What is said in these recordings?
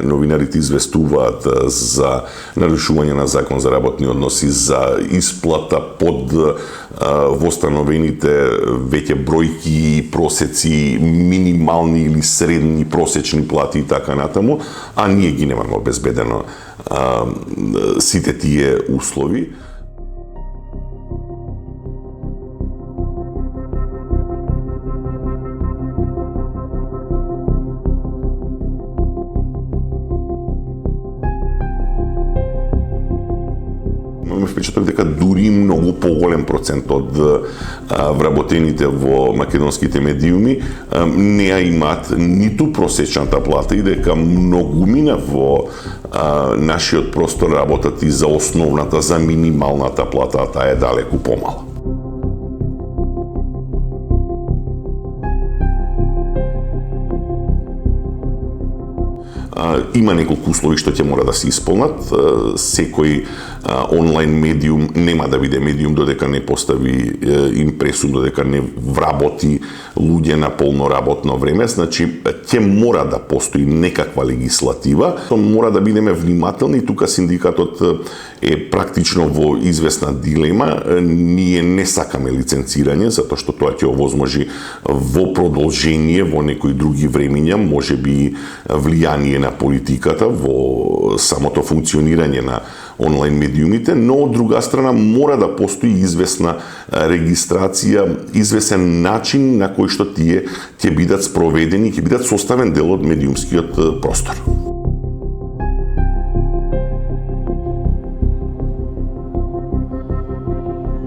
Новинарите известуваат за нарушување на закон за работни односи, за исплата под востановените веќе бројки, просеци, минимални или средни просечни плати и така натаму, а ние ги немаме обезбедено сите тие услови. Имаме впечаток дека дури многу поголем процент од вработените во македонските медиуми не ја имаат ниту просечната плата и дека многумина во нашиот простор работат и за основната, за минималната плата, а таа е далеку помала. Има неколку услови што ќе мора да се исполнат. Секој онлайн медиум нема да биде медиум додека не постави импресум, додека не вработи луѓе на полно работно време. Значи, ќе мора да постои некаква легислатива. Мора да бидеме внимателни. Тука синдикатот е практично во известна дилема. Ние не сакаме лиценцирање, затоа што тоа ќе овозможи во продолжение, во некои други времиња, можеби влијание на политиката во самото функционирање на онлайн медиумите, но од друга страна мора да постои известна регистрација, известен начин на кој што тие ќе бидат спроведени, ќе бидат составен дел од медиумскиот простор.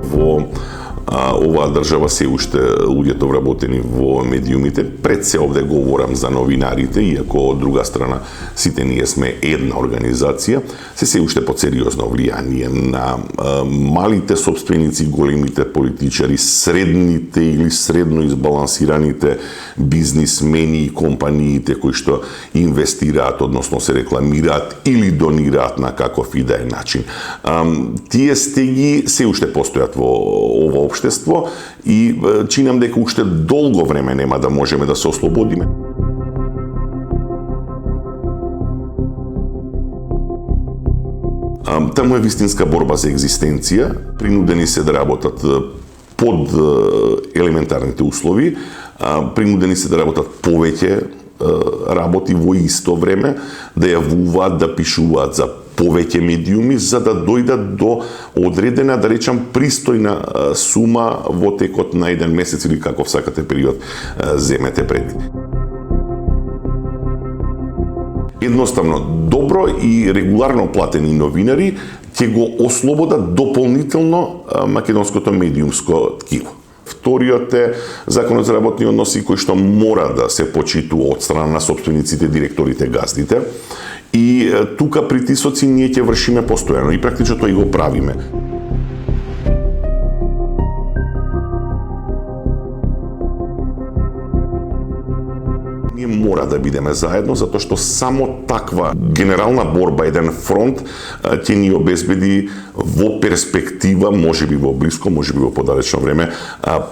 Во оваа држава се уште луѓето вработени во медиумите, пред се овде говорам за новинарите, иако од друга страна сите ние сме една организација, се уште под сериозно влијание на малите собственици, големите политичари, средните или средно избалансираните бизнисмени и компаниите кои што инвестираат, односно се рекламираат или донираат на каков и да е начин. Тие стеги се уште постојат во ова општество и чинам дека уште долго време нема да можеме да се ослободиме. Таму е вистинска борба за екзистенција, принудени се да работат под елементарните услови, принудени се да работат повеќе работи во исто време, да јавуваат, да пишуваат за повеќе медиуми, за да дојдат до одредена, да речам, пристојна сума во текот на еден месец или каков сакате период земете предвид. Едноставно, добро и регуларно платени новинари ќе го ослободат дополнително македонското медиумско ткиво. Вториот е законот за работни односи кој што мора да се почитува од страна на собствениците, директорите, газдите. И тука притисоци ние ќе вршиме постојано и практично тоа и го правиме. Ние мора да бидеме заедно, затоа што само таква генерална борба, еден фронт, ќе ни обезбеди во перспектива, можеби во блиско, можеби во подалечно време,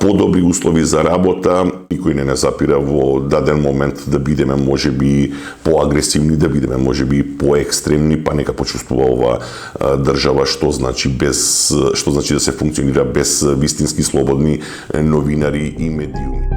подобри услови за работа. Никој не запира во даден момент да бидеме можеби поагресивни, да бидеме можеби поекстремни, па нека почувствува ова држава што значи да се функционира без вистински слободни новинари и медиуми.